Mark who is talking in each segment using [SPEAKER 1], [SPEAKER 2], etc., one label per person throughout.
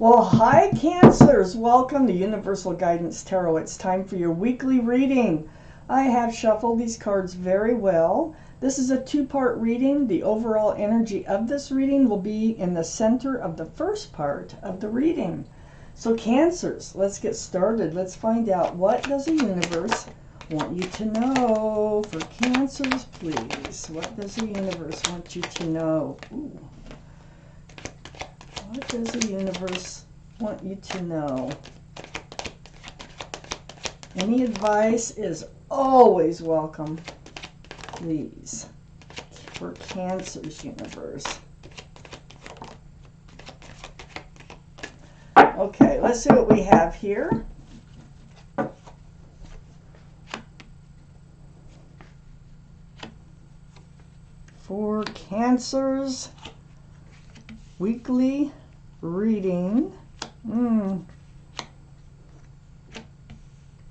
[SPEAKER 1] Well, hi Cancers. Welcome to Universal Guidance Tarot. It's time for your weekly reading. I have shuffled these cards very well. This is a two-part reading. The overall energy of this reading will be in the center of the first part of the reading. So Cancers, let's get started. Let's find out, what does the universe want you to know? For Cancers, please. What does the universe want you to know? Ooh. What does the universe want you to know? Any advice is always welcome, please, for Cancer's universe. Okay, let's see what we have here. For Cancer's weekly reading.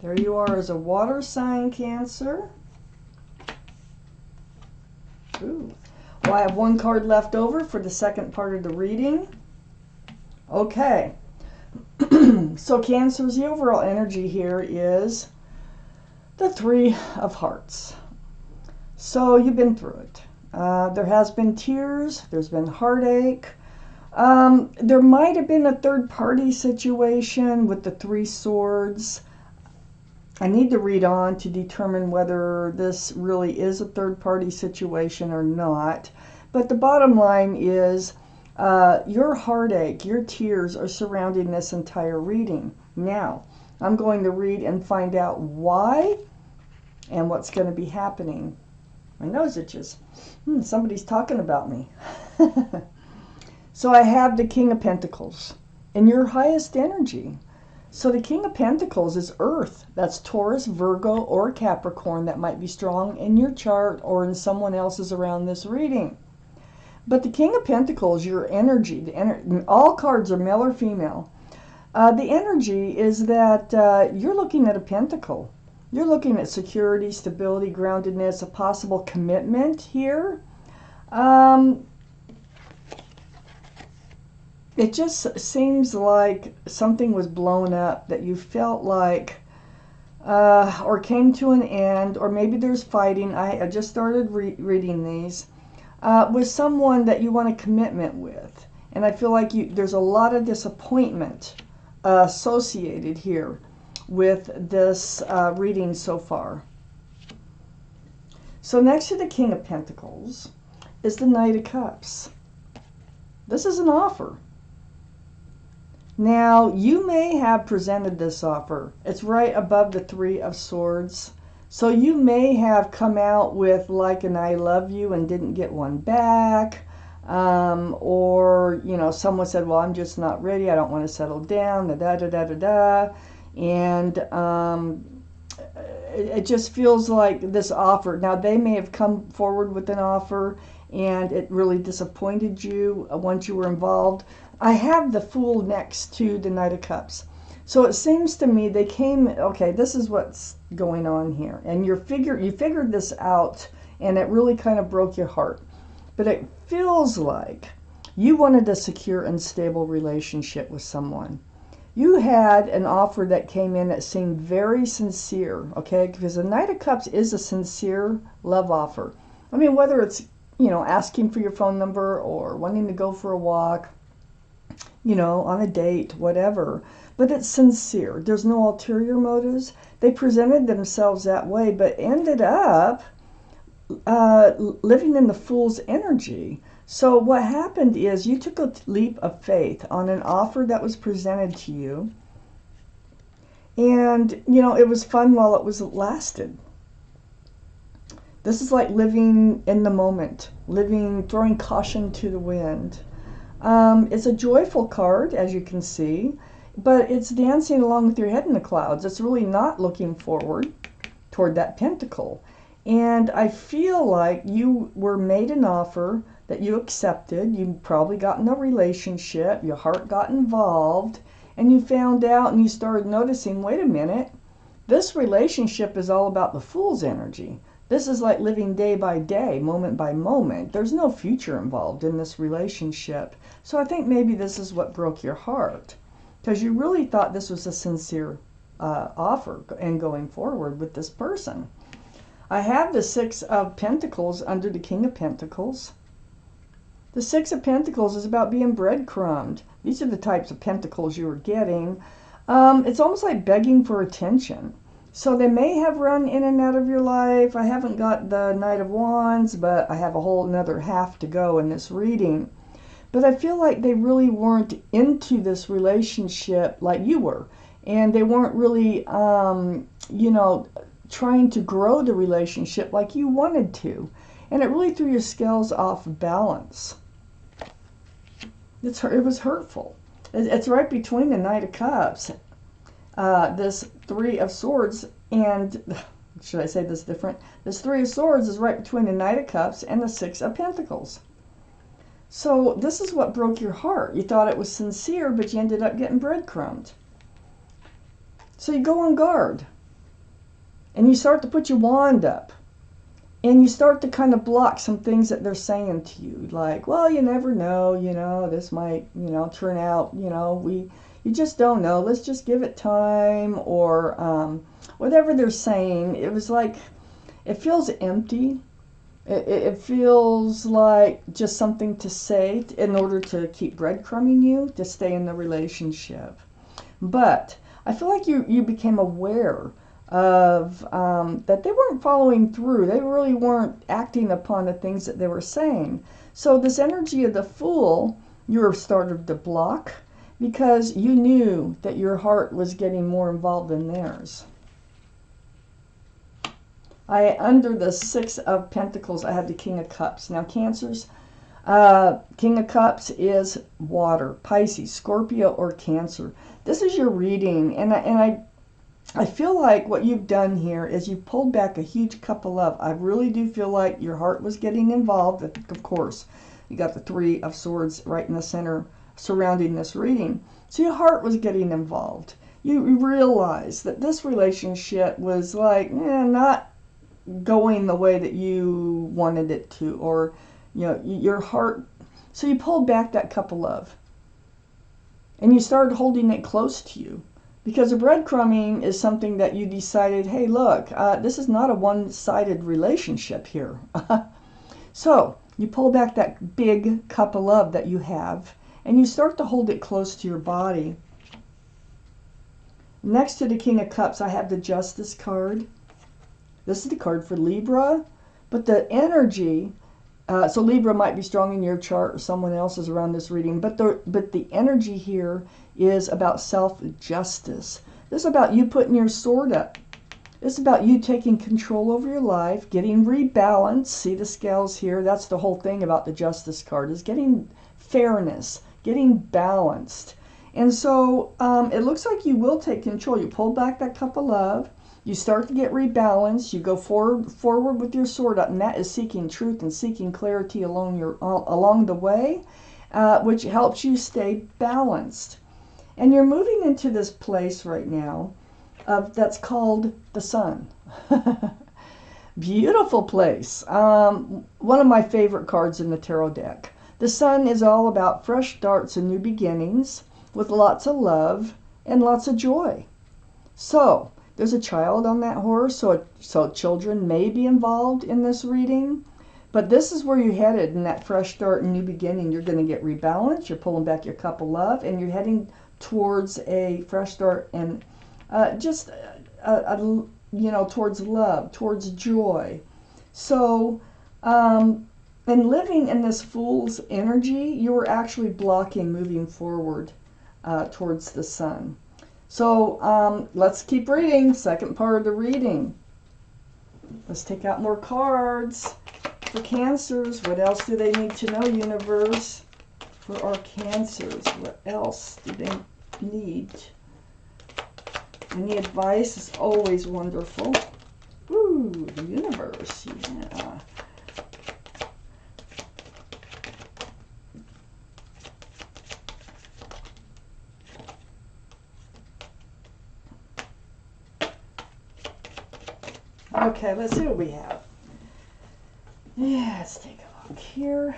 [SPEAKER 1] There you are as a water sign, Cancer. Ooh. Well, I have one card left over for the second part of the reading. Okay. So Cancer's, the overall energy here is the Three of Hearts. So you've been through it. There has been tears. There's been heartache. There might have been a third-party situation with the Three Swords. I need to read on to determine whether this really is a third-party situation or not. But the bottom line is your heartache, your tears are surrounding this entire reading. Now, I'm going to read and find out why and what's going to be happening. My nose itches. Somebody's talking about me. So I have the King of Pentacles in your highest energy. So the King of Pentacles is Earth. That's Taurus, Virgo, or Capricorn. That might be strong in your chart or in someone else's around this reading. But the King of Pentacles, your energy, all cards are male or female. The energy is that you're looking at a pentacle. You're looking at security, stability, groundedness, a possible commitment here. It just seems like something was blown up that you felt like, or came to an end, or maybe there's fighting. I just started reading these, with someone that you want a commitment with. And I feel like there's a lot of disappointment associated here with this reading so far. So next to the King of Pentacles is the Knight of Cups. This is an offer. Now, you may have presented this offer. It's right above the Three of Swords. So you may have come out with like an I love you and didn't get one back. Or, you know, someone said, well, I'm just not ready. I don't want to settle down. Da-da-da-da-da-da. And it just feels like this offer. Now, they may have come forward with an offer and it really disappointed you once you were involved. I have the Fool next to the Knight of Cups. So it seems to me they came, okay, this is what's going on here. And you figured this out, and it really kind of broke your heart. But it feels like you wanted a secure and stable relationship with someone. You had an offer that came in that seemed very sincere, okay? Because the Knight of Cups is a sincere love offer. I mean, whether it's, you know, asking for your phone number or wanting to go for a walk, you know, on a date, whatever. But it's sincere. There's no ulterior motives. They presented themselves that way, but ended up living in the Fool's energy. So what happened is you took a leap of faith on an offer that was presented to you. And, you know, it was fun while it lasted. This is like living in the moment, throwing caution to the wind. It's a joyful card, as you can see, but it's dancing along with your head in the clouds. It's really not looking forward toward that pentacle. And I feel like you were made an offer that you accepted. You probably got in a relationship, your heart got involved, and you found out and you started noticing, wait a minute, this relationship is all about the Fool's energy. This is like living day by day, moment by moment. There's no future involved in this relationship. So I think maybe this is what broke your heart, because you really thought this was a sincere offer and going forward with this person. I have the Six of Pentacles under the King of Pentacles. The Six of Pentacles is about being breadcrumbed. These are the types of pentacles you were getting. It's almost like begging for attention. So they may have run in and out of your life. I haven't got the Knight of Wands, but I have a whole another half to go in this reading. But I feel like they really weren't into this relationship like you were. And they weren't really, trying to grow the relationship like you wanted to. And it really threw your scales off balance. It was hurtful. It's right between the Knight of Cups, this Three of Swords, and, should I say this different? This Three of Swords is right between the Knight of Cups and the Six of Pentacles. So this is what broke your heart. You thought it was sincere, but you ended up getting breadcrumbed. So you go on guard, and you start to put your wand up. And you start to kind of block some things that they're saying to you. Like, well, you never know, this might, turn out, you just don't know. Let's just give it time. Or whatever they're saying. It was like, it feels empty. It feels like just something to say in order to keep breadcrumbing you, to stay in the relationship. But I feel like you became aware of that they weren't following through. They really weren't acting upon the things that they were saying. So this energy of the Fool, you were started to block because you knew that your heart was getting more involved in theirs. Under the Six of Pentacles, I have the King of Cups. Now, Cancers, King of Cups is water, Pisces, Scorpio, or Cancer. This is your reading, and I feel like what you've done here is you pulled back a huge cup of love. I really do feel like your heart was getting involved. Of course, you got the Three of Swords right in the center surrounding this reading. So your heart was getting involved. You realized that this relationship was like, not going the way that you wanted it to, or, your heart. So you pulled back that cup of love and you started holding it close to you. Because the breadcrumbing is something that you decided, hey, look, this is not a one-sided relationship here. So you pull back that big cup of love that you have, and you start to hold it close to your body. Next to the King of Cups, I have the Justice card. This is the card for Libra, but the energy, so Libra might be strong in your chart or someone else's around this reading, but the energy here is about self-justice. This is about you putting your sword up. This is about you taking control over your life, getting rebalanced. See the scales here? That's the whole thing about the Justice card, is getting fairness, getting balanced. And so it looks like you will take control. You pull back that cup of love. You start to get rebalanced. You go forward with your sword up, and that is seeking truth and seeking clarity along the way, which helps you stay balanced. And you're moving into this place right now that's called the Sun. Beautiful place. One of my favorite cards in the tarot deck. The Sun is all about fresh starts and new beginnings with lots of love and lots of joy. So there's a child on that horse, so children may be involved in this reading. But this is where you're headed in that fresh start and new beginning. You're going to get rebalanced. You're pulling back your cup of love, and you're heading towards a fresh start and towards love, towards joy. So, and living in this Fool's energy, you were actually blocking moving forward towards the Sun. So let's keep reading. Second part of the reading. Let's take out more cards for Cancers. What else do they need to know, universe, for our Cancers? What else do they need? Any advice is always wonderful. Ooh, the universe, yeah. Okay, let's see what we have. Yeah, let's take a look here.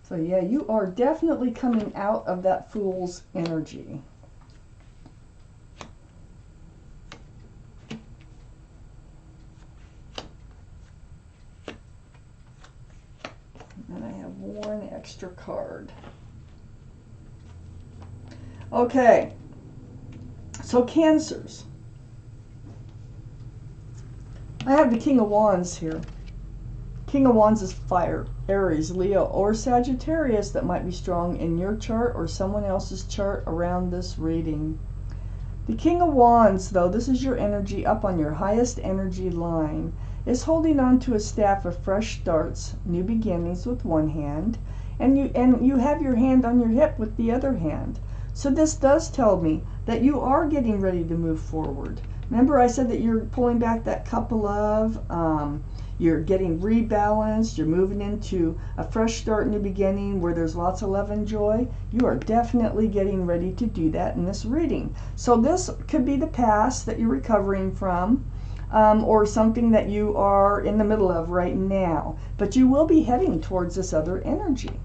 [SPEAKER 1] So yeah, you are definitely coming out of that Fool's energy. And I have one extra card. Okay, so Cancers. I have the King of Wands here. King of Wands is fire, Aries, Leo, or Sagittarius that might be strong in your chart or someone else's chart around this reading. The King of Wands, though, this is your energy up on your highest energy line, is holding on to a staff of fresh starts, new beginnings with one hand, and you have your hand on your hip with the other hand. So this does tell me that you are getting ready to move forward. Remember I said that you're pulling back that cup of love, you're getting rebalanced, you're moving into a fresh start, new beginning where there's lots of love and joy. You are definitely getting ready to do that in this reading. So this could be the past that you're recovering from, or something that you are in the middle of right now. But you will be heading towards this other energy.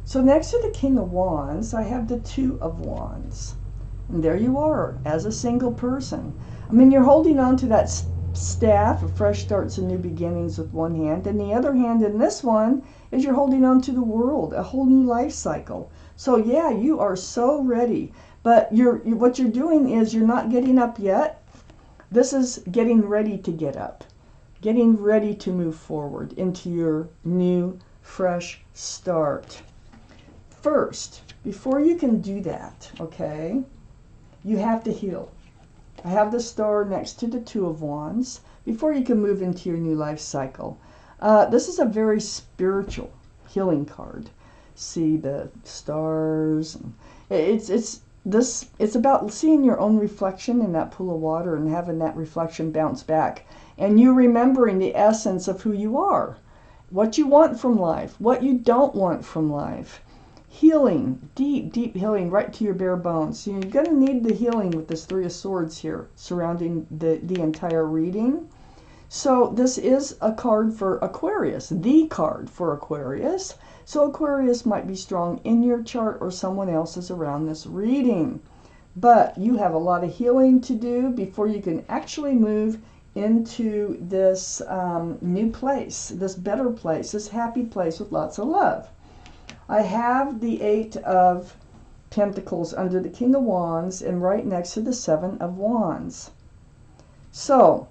[SPEAKER 1] So next to the King of Wands, I have the Two of Wands. And there you are, as a single person. I mean, you're holding on to that staff of fresh starts and new beginnings with one hand, and the other hand in this one is you're holding on to the world, a whole new life cycle. So yeah, you are so ready. But what you're doing is you're not getting up yet. This is getting ready to get up, getting ready to move forward into your new, fresh start. First, before you can do that, okay, you have to heal. I have the star next to the Two of Wands before you can move into your new life cycle. This is a very spiritual healing card. See the stars. It's about seeing your own reflection in that pool of water and having that reflection bounce back. And you remembering the essence of who you are, what you want from life, what you don't want from life. Healing, deep, deep healing right to your bare bones. So you're going to need the healing with this Three of Swords here surrounding the entire reading. So this is a card for Aquarius, the card for Aquarius. So Aquarius might be strong in your chart or someone else's around this reading. But you have a lot of healing to do before you can actually move into this new place, this better place, this happy place with lots of love. I have the Eight of Pentacles under the King of Wands and right next to the Seven of Wands. So,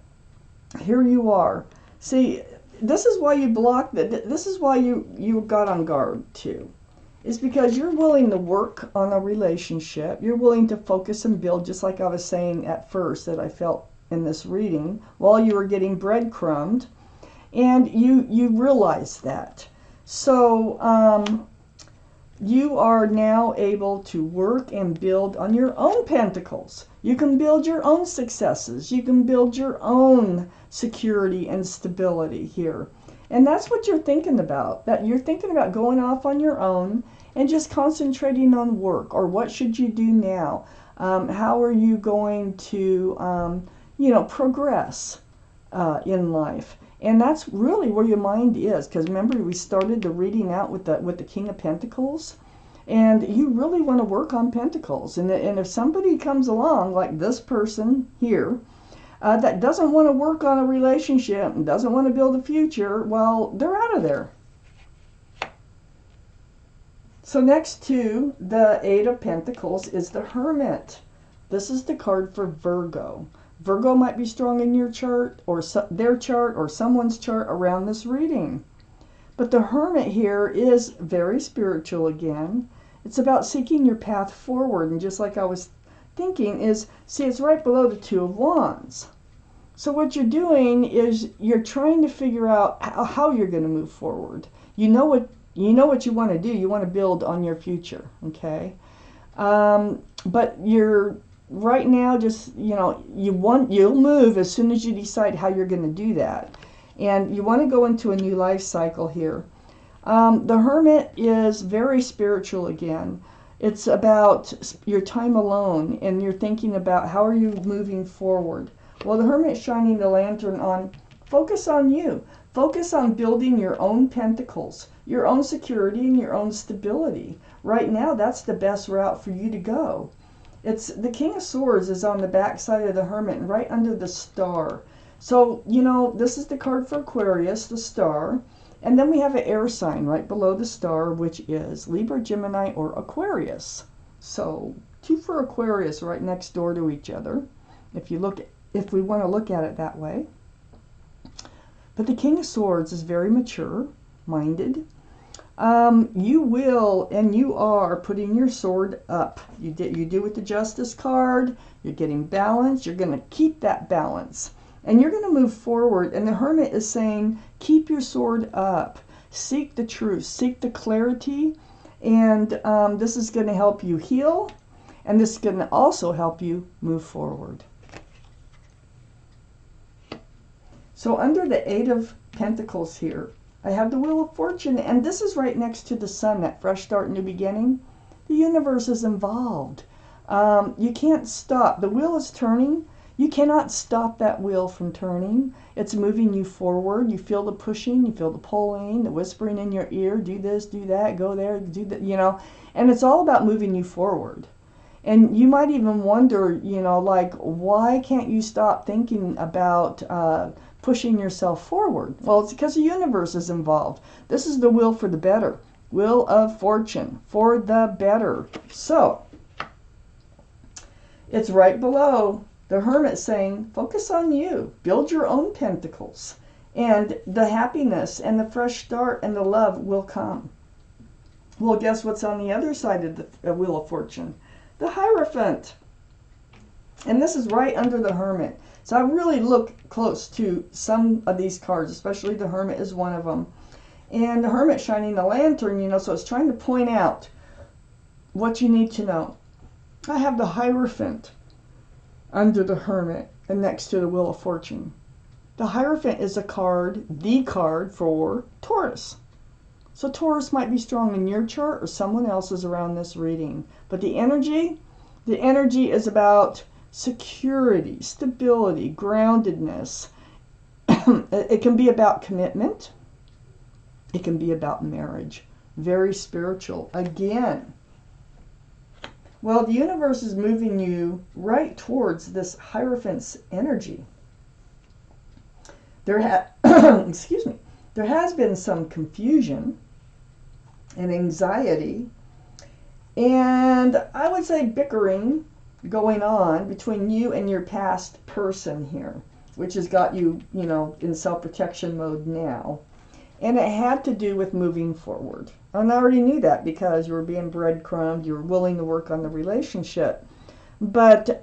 [SPEAKER 1] here you are. See, this is why you blocked it. This is why you got on guard too. It's because you're willing to work on a relationship. You're willing to focus and build, just like I was saying at first that I felt in this reading, while you were getting breadcrumbed. And you realize that. So, you are now able to work and build on your own pentacles. You can build your own successes. You can build your own security and stability here. And that's what you're thinking about. That you're thinking about going off on your own and just concentrating on work. Or what should you do now? How are you going to, progress in life? And that's really where your mind is, because remember we started the reading out with the King of Pentacles, and you really want to work on Pentacles. And if somebody comes along like this person here that doesn't want to work on a relationship and doesn't want to build a future, well, they're out of there. So next to the Eight of Pentacles is the Hermit. This is the card for Virgo. Virgo might be strong in your chart or their chart or someone's chart around this reading. But the Hermit here is very spiritual again. It's about seeking your path forward. And just like I was thinking is, see, it's right below the Two of Wands. So what you're doing is you're trying to figure out how you're going to move forward. You know what you want to do. You want to build on your future, okay? But you're right now, just, you'll move as soon as you decide how you're going to do that. And you want to go into a new life cycle here. The Hermit is very spiritual again. It's about your time alone, and you're thinking about how are you moving forward. Well, the Hermit's shining the lantern on focus on you. Focus on building your own pentacles, your own security, and your own stability. Right now, that's the best route for you to go. It's the King of Swords is on the back side of the Hermit, right under the star. So, you know, this is the card for Aquarius, the star. And then we have an air sign right below the star, which is Libra, Gemini, or Aquarius. So, two for Aquarius right next door to each other, if we want to look at it that way. But the King of Swords is very mature-minded. You will and you are putting your sword up. You do with the Justice card. You're getting balance. You're going to keep that balance. And you're going to move forward. And the Hermit is saying, keep your sword up. Seek the truth. Seek the clarity. And this is going to help you heal. And this is going to also help you move forward. So under the Eight of Pentacles here, I have the Wheel of Fortune, and this is right next to the Sun, that fresh start, new beginning. The universe is involved. You can't stop. The wheel is turning. You cannot stop that wheel from turning. It's moving you forward. You feel the pushing, you feel the pulling, the whispering in your ear, do this, do that, go there, do that, you know. And it's all about moving you forward. And you might even wonder, you know, like, why can't you stop thinking about pushing yourself forward? Well, it's because the universe is involved. This is the wheel for the better. Wheel of Fortune for the better. So, it's right below the Hermit saying, focus on you. Build your own pentacles. And the happiness and the fresh start and the love will come. Well, guess what's on the other side of the Wheel of Fortune? The Hierophant. And this is right under the Hermit. So I really look close to some of these cards, especially the Hermit is one of them. And the Hermit shining the lantern, you know, so it's trying to point out what you need to know. I have the Hierophant under the Hermit and next to the Wheel of Fortune. The Hierophant is the card for Taurus. So Taurus might be strong in your chart or someone else's around this reading. But the energy is about security, stability, groundedness. It can be about commitment. It can be about marriage. Very spiritual. Again, well, the universe is moving you right towards this Hierophant's energy. Excuse me. There has been some confusion and anxiety, and I would say bickering going on between you and your past person here, which has got you, you know, in self-protection mode now. And it had to do with moving forward. And I already knew that because you were being breadcrumbed, you were willing to work on the relationship. But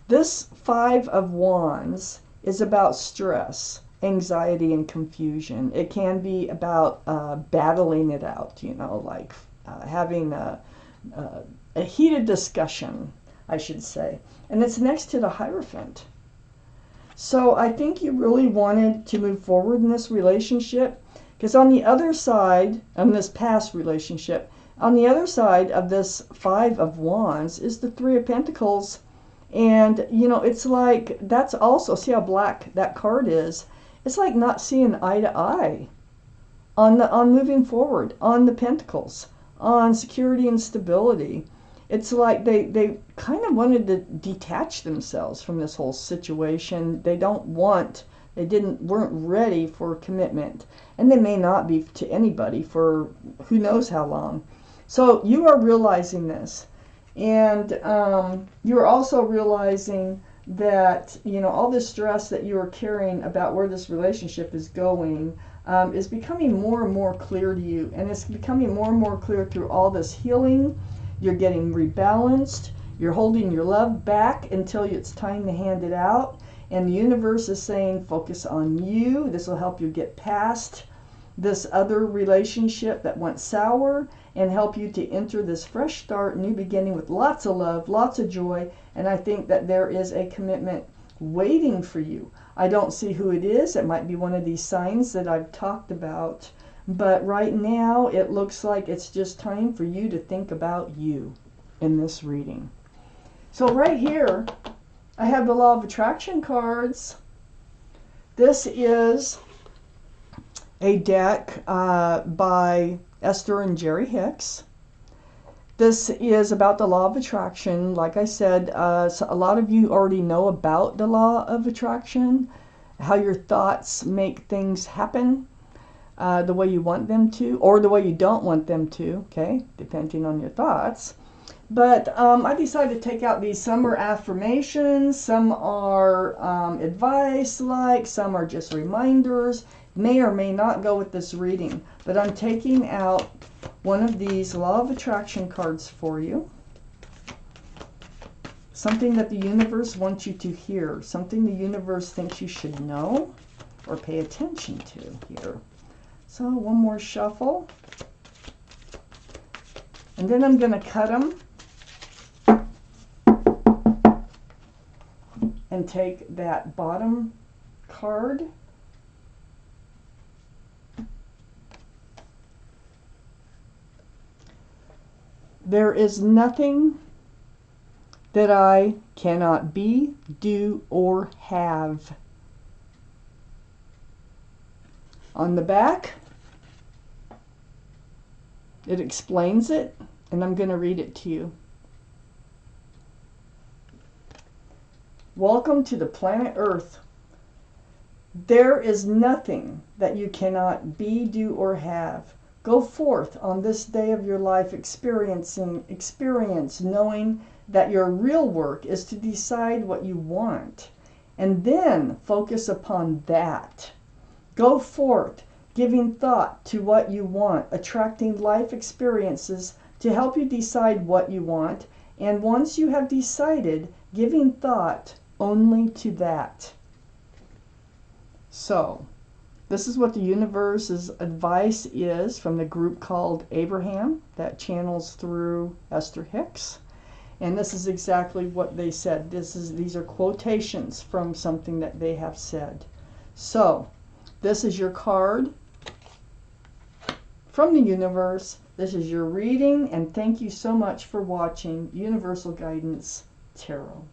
[SPEAKER 1] this Five of Wands is about stress, anxiety, and confusion. It can be about battling it out, you know, like having a heated discussion, I should say. And it's next to the Hierophant. So I think you really wanted to move forward in this relationship, because on the other side of this past relationship, on the other side of this Five of Wands is the Three of Pentacles. And, you know, it's like, that's also, see how black that card is? It's like not seeing eye to eye on moving forward, on the Pentacles, on security and stability. It's like they kind of wanted to detach themselves from this whole situation. They weren't ready for commitment. And they may not be to anybody for who knows how long. So you are realizing this. And you're also realizing that, you know, all this stress that you are carrying about where this relationship is going is becoming more and more clear to you. And it's becoming more and more clear through all this healing. You're getting rebalanced. You're holding your love back until it's time to hand it out. And the universe is saying, focus on you. This will help you get past this other relationship that went sour and help you to enter this fresh start, new beginning with lots of love, lots of joy. And I think that there is a commitment waiting for you. I don't see who it is. It might be one of these signs that I've talked about. But right now, it looks like it's just time for you to think about you in this reading. So right here, I have the Law of Attraction cards. This is a deck by Esther and Jerry Hicks. This is about the Law of Attraction. Like I said, so a lot of you already know about the Law of Attraction, how your thoughts make things happen the way you want them to, or the way you don't want them to, okay, depending on your thoughts. But I decided to take out these. Some are affirmations, some are advice-like, some are just reminders. May or may not go with this reading. But I'm taking out one of these Law of Attraction cards for you. Something that the universe wants you to hear. Something the universe thinks you should know or pay attention to here. So one more shuffle. And then I'm going to cut them and take that bottom card. There is nothing that I cannot be, do, or have. On the back, it explains it, and I'm going to read it to you. Welcome to the planet Earth. There is nothing that you cannot be, do, or have. Go forth on this day of your life experience knowing that your real work is to decide what you want, and then focus upon that. Go forth, giving thought to what you want, attracting life experiences to help you decide what you want, and once you have decided, giving thought only to that. So, this is what the universe's advice is from the group called Abraham that channels through Esther Hicks. And this is exactly what they said. These are quotations from something that they have said. So, this is your card from the universe. This is your reading, and thank you so much for watching Universal Guidance Tarot.